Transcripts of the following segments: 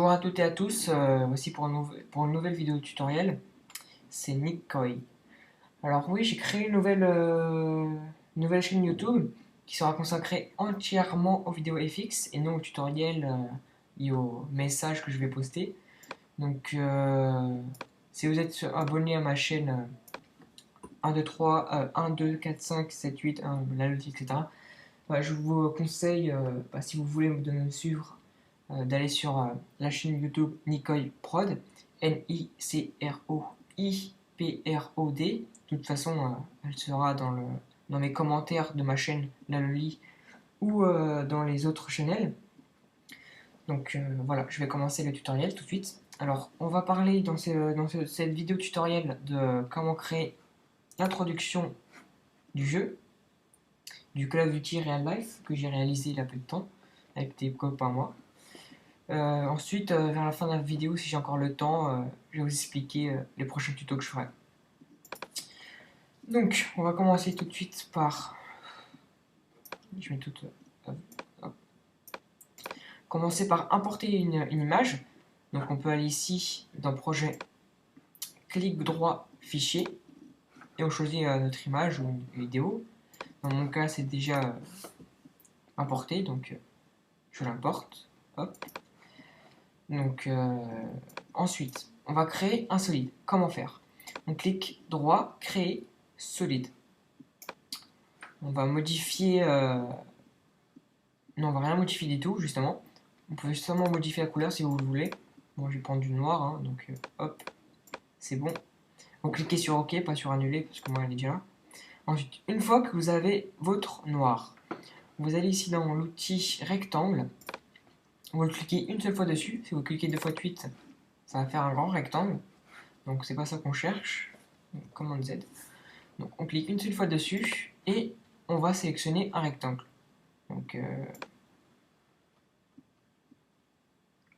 Bonjour à toutes et à tous, voici pour une nouvelle vidéo tutoriel, c'est Nick Coy. Alors oui, j'ai créé une nouvelle chaîne YouTube qui sera consacrée entièrement aux vidéos FX et non aux tutoriels et aux messages que je vais poster. Donc si vous êtes abonné à ma chaîne 1, 2, 3, 1, 2, 4, 5, 7, 8, 1, la logique, etc. Je vous conseille, si vous voulez de me suivre, d'aller sur la chaîne YouTube Nicoy Prod, Nicroiprod. De toute façon, elle sera dans mes commentaires de ma chaîne Laloli ou dans les autres chaînes. Donc voilà, je vais commencer le tutoriel tout de suite. Alors, on va parler cette vidéo tutoriel de comment créer l'introduction du jeu, du Call of Duty Real Life que j'ai réalisé il y a peu de temps avec des copains à moi. Ensuite, vers la fin de la vidéo, si j'ai encore le temps, je vais vous expliquer les prochains tutos que je ferai. Donc, on va commencer tout de suite par... Je mets tout... hop. Commencer par importer une image. Donc, on peut aller ici dans Projet, clic droit, Fichier, et on choisit notre image ou une vidéo. Dans mon cas, c'est déjà importé, donc je l'importe. Hop. Donc, ensuite, on va créer un solide. Comment faire? On clique droit, créer solide. On va modifier... Non, on va rien modifier du tout, justement. Vous pouvez seulement modifier la couleur si vous le voulez. Bon, je vais prendre du noir, hein, donc hop, c'est bon. Vous cliquez sur OK, pas sur annuler, parce que moi, elle est déjà là. Ensuite, une fois que vous avez votre noir, vous allez ici dans l'outil rectangle. Vous cliquez une seule fois dessus. Si vous cliquez deux fois de suite, ça va faire un grand rectangle. Donc, c'est pas ça qu'on cherche. Donc, commande Z. Donc, on clique une seule fois dessus et on va sélectionner un rectangle. Donc,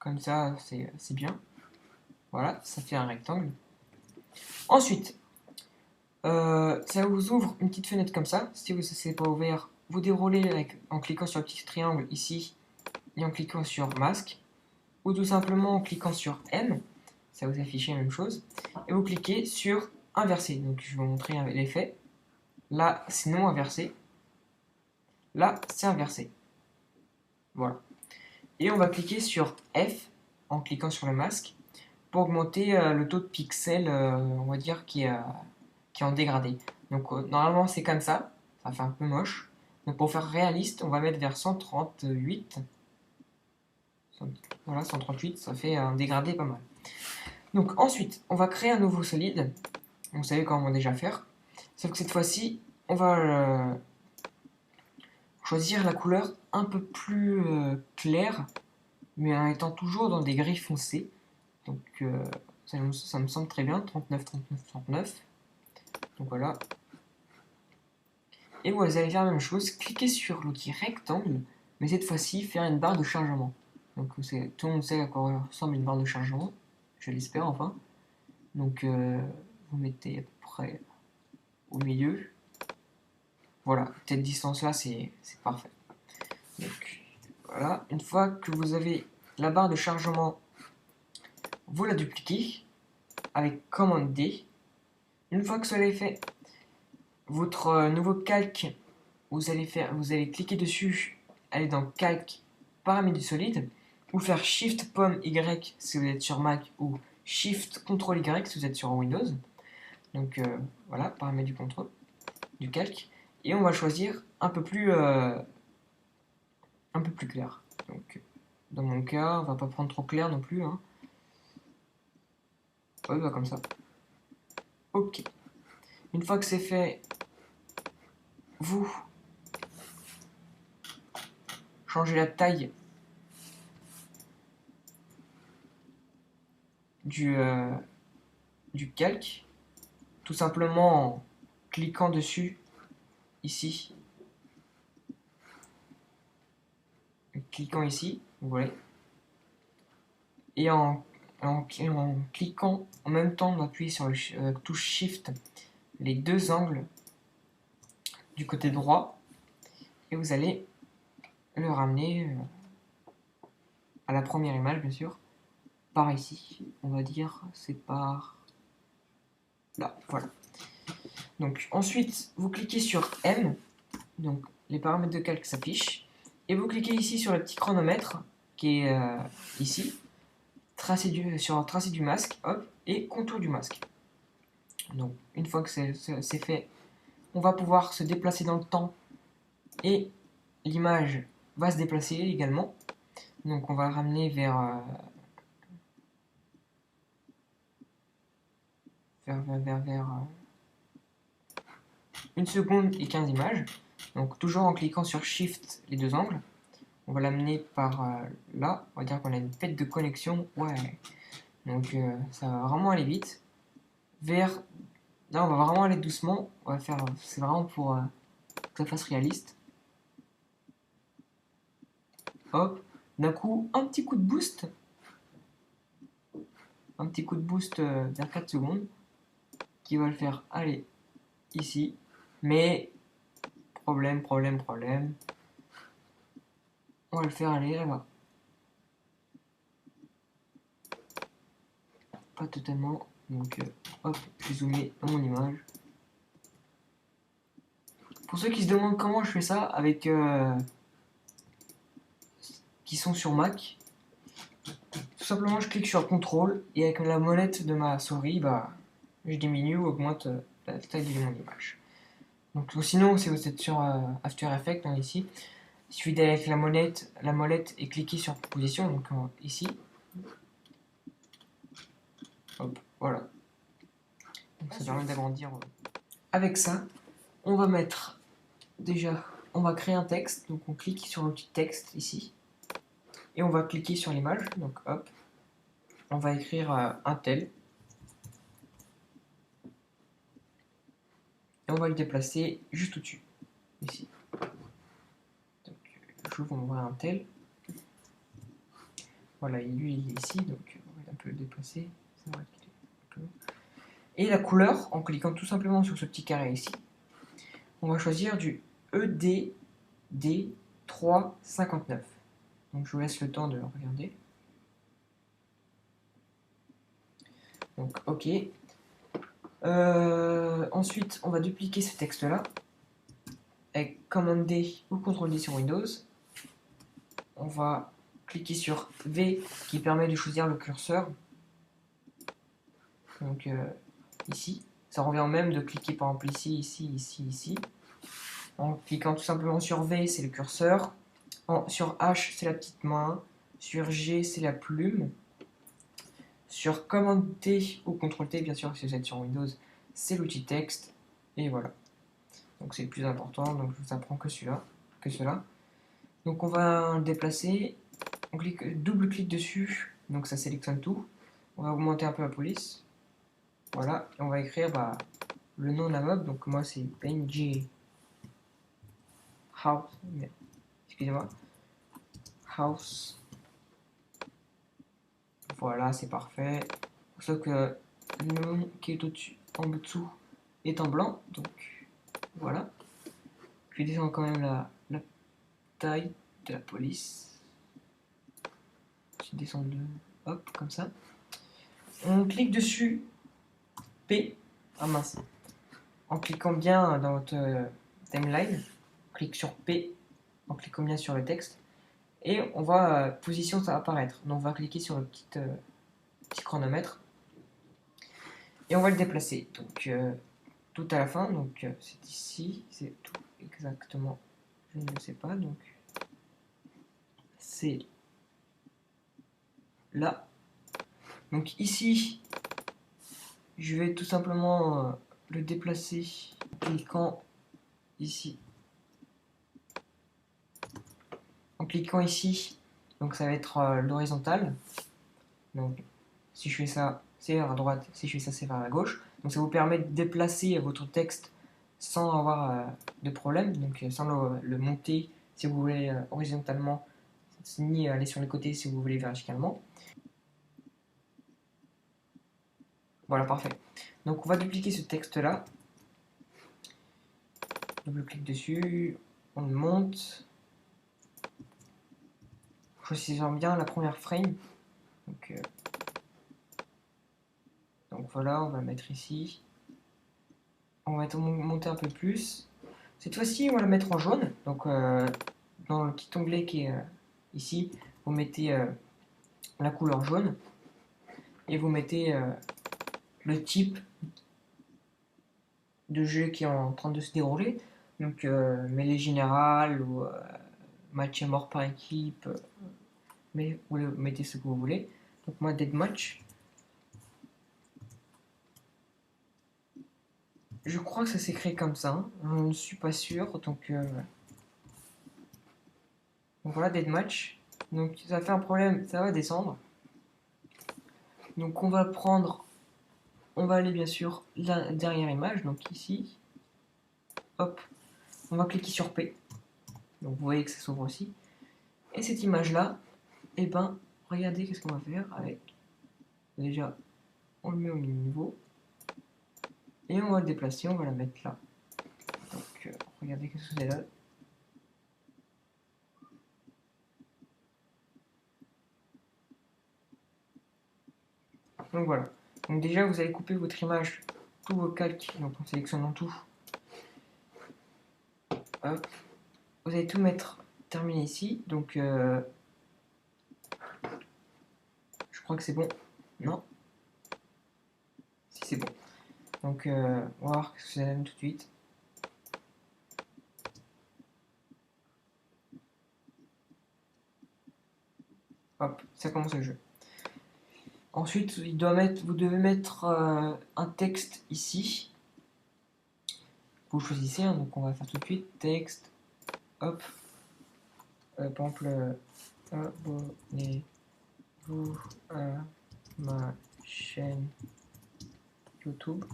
comme ça, c'est bien. Voilà, ça fait un rectangle. Ensuite, ça vous ouvre une petite fenêtre comme ça. Si ce n'est pas ouvert, vous déroulez en cliquant sur le petit triangle ici et en cliquant sur masque. Ou tout simplement en cliquant sur M. Ça vous affiche la même chose. Et vous cliquez sur inverser. Donc, je vais vous montrer l'effet. Là, c'est non inversé. Là, c'est inversé. Voilà. Et on va cliquer sur F en cliquant sur le masque pour augmenter le taux de pixels, on va dire, qui est en dégradé. Donc normalement c'est comme ça fait un peu moche. Donc pour faire réaliste, on va mettre vers 138. Voilà, 138, ça fait un dégradé pas mal. Donc ensuite, on va créer un nouveau solide. Vous savez comment déjà faire. Sauf que cette fois-ci, on va choisir la couleur un peu plus claire, mais en étant toujours dans des gris foncés. Donc ça me semble très bien, 39, 39, 39. Donc voilà. Et vous allez faire la même chose, cliquez sur l'outil rectangle, mais cette fois-ci faire une barre de chargement. Donc tout le monde sait à quoi ressemble une barre de chargement, je l'espère enfin. Donc vous mettez à peu près au milieu. Voilà, cette distance-là, c'est parfait. Donc voilà, une fois que vous avez la barre de chargement, vous la dupliquez avec commande D. Une fois que cela est fait, votre nouveau calque, vous allez cliquer dessus, aller dans calque, paramètres du solide, ou faire Shift Pomme Y si vous êtes sur Mac, ou Shift Ctrl Y si vous êtes sur Windows. Donc voilà, paramètres du contrôle, du calque, et on va choisir un peu plus clair. Donc dans mon cas, on va pas prendre trop clair non plus, hein. Ouais, bah comme ça. Ok. Une fois que c'est fait, vous changez la taille du calque, tout simplement en cliquant dessus ici, cliquant ici, vous voyez, et en cliquant en même temps d'appuyer sur la touche Shift, les deux angles du côté droit, et vous allez le ramener à la première image, bien sûr. par ici. On va dire c'est par là, voilà. Donc ensuite, vous cliquez sur M, donc les paramètres de calque s'affichent, et vous cliquez ici sur le petit chronomètre qui est ici, sur tracé du masque, hop, et contour du masque. Donc une fois que c'est fait, on va pouvoir se déplacer dans le temps et l'image va se déplacer également. Donc on va ramener vers une seconde et 15 images. Donc toujours en cliquant sur Shift les deux angles. On va l'amener par là. On va dire qu'on a une perte de connexion. Ouais. Donc ça va vraiment aller vite. Là on va vraiment aller doucement. On va faire. C'est vraiment pour que ça fasse réaliste. Hop. D'un coup, un petit coup de boost. Un petit coup de boost vers 4 secondes. Qui va le faire aller ici. Mais problème. On va le faire aller là-bas. Pas totalement. Donc hop, je vais zoomer dans mon image. Pour ceux qui se demandent comment je fais ça avec qui sont sur Mac, tout simplement je clique sur CTRL et avec la molette de ma souris, bah, je diminue ou augmente la taille de mon image. Donc sinon, si vous êtes sur After Effects, hein, ici, il suffit d'aller avec la molette et cliquer sur position, donc ici. Hop, voilà. Donc ça permet d'agrandir. Avec ça, on va mettre déjà, on va créer un texte, donc on clique sur l'outil texte ici. Et on va cliquer sur l'image, donc hop, on va écrire un tel. Et on va le déplacer juste au-dessus, ici. Donc j'ouvre mon un tel. Voilà, lui il est ici, donc on va un peu le déplacer. Et la couleur, en cliquant tout simplement sur ce petit carré ici, on va choisir du EDD359. Donc je vous laisse le temps de regarder. Donc ok. Ensuite, on va dupliquer ce texte-là avec Command D ou CTRL D sur Windows. On va cliquer sur V qui permet de choisir le curseur. Donc ici, ça revient au même de cliquer par exemple ici. En cliquant tout simplement sur V, c'est le curseur. Sur H, c'est la petite main. Sur G, c'est la plume. Sur Command T ou CTRL T, bien sûr, si vous êtes sur Windows, c'est l'outil texte. Et voilà. Donc c'est le plus important, donc je vous apprends que cela. Donc on va le déplacer, on double-clic dessus, donc ça sélectionne tout. On va augmenter un peu la police. Voilà, et on va écrire le nom de la mob, donc moi c'est Benji House, excusez-moi, House. Voilà, c'est parfait. Sauf que le nom qui est au-dessus, en dessous, est en blanc, donc voilà. Je vais descendre quand même la taille de la police. Je descends de hop, comme ça. On clique dessus P. Ah mince. En cliquant bien dans votre timeline, on clique sur P, en cliquant bien sur le texte, et on voit position ça va apparaître. Donc on va cliquer sur le petit chronomètre, et on va le déplacer. Donc tout à la fin, donc c'est ici, c'est tout exactement, je ne sais pas, donc c'est là. Donc ici, je vais tout simplement le déplacer en cliquant ici. En cliquant ici, donc ça va être l'horizontale. Donc si je fais ça, c'est vers la droite, si je fais ça, c'est vers la gauche. Donc ça vous permet de déplacer votre texte sans avoir de problème, donc sans le monter si vous voulez horizontalement, ni aller sur les côtés si vous voulez verticalement. Voilà, parfait. Donc on va dupliquer ce texte-là. Double-clic dessus, on le monte. Choisissons bien la première frame. Donc voilà, on va le mettre ici. On va monter un peu plus. Cette fois-ci, on va le mettre en jaune. Donc, dans le petit onglet qui est ici, vous mettez la couleur jaune et vous mettez le type de jeu qui est en train de se dérouler. Donc, mêlée générale ou match à mort par équipe, mais vous mettez ce que vous voulez. Donc, moi, Deathmatch. Je crois que ça s'écrit comme ça, hein. Je ne suis pas sûr, donc voilà, Deathmatch. Donc ça fait un problème, ça va descendre. Donc on va prendre, on va aller bien sûr la dernière image, donc ici. Hop, on va cliquer sur P. Donc vous voyez que ça s'ouvre aussi. Et cette image-là, et ben, regardez qu'est-ce qu'on va faire avec. Déjà, on le met au niveau. Et on va le déplacer, on va la mettre là. Donc regardez qu'est-ce que c'est là. Donc voilà. Donc déjà, vous allez couper votre image, tous vos calques, donc en sélectionnant tout. Hop. Vous allez tout mettre terminé ici. Donc, je crois que c'est bon. Non. Si c'est bon. Donc, on va voir ce que ça donne tout de suite. Hop, ça commence le jeu. Ensuite, vous devez mettre un texte ici. Vous choisissez, hein, donc on va faire tout de suite. Texte. Hop. Par exemple, abonnez-vous à ma chaîne YouTube.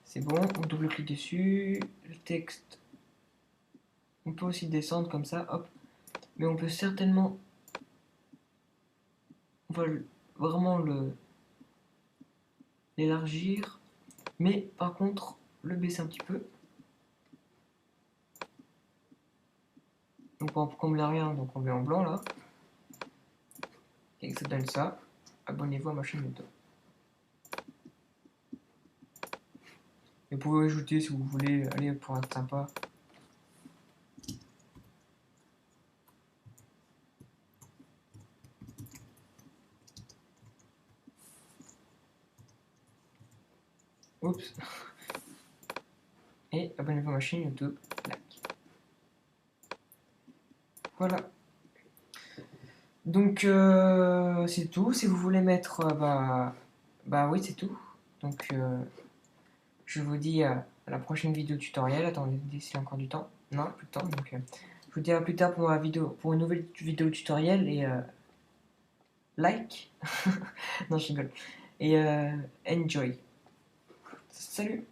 C'est bon, on double-clique dessus. Le texte, on peut aussi descendre comme ça, hop. Mais on peut certainement, on va vraiment l'élargir, mais par contre le baisser un petit peu. Donc comme il n'y a rien, donc on met en blanc là. Et ça donne ça. Abonnez-vous à ma chaîne YouTube. Et vous pouvez ajouter si vous voulez, allez pour être sympa. Oups. Et abonnez-vous à ma chaîne YouTube. Like. Voilà. Donc c'est tout. Si vous voulez mettre, bah oui c'est tout. Donc je vous dis à la prochaine vidéo tutoriel. Attendez, s'il y a encore du temps. Non, plus de temps. Donc je vous dis à plus tard pour une nouvelle vidéo tutoriel et like. Non, je rigole. Et enjoy. Salut.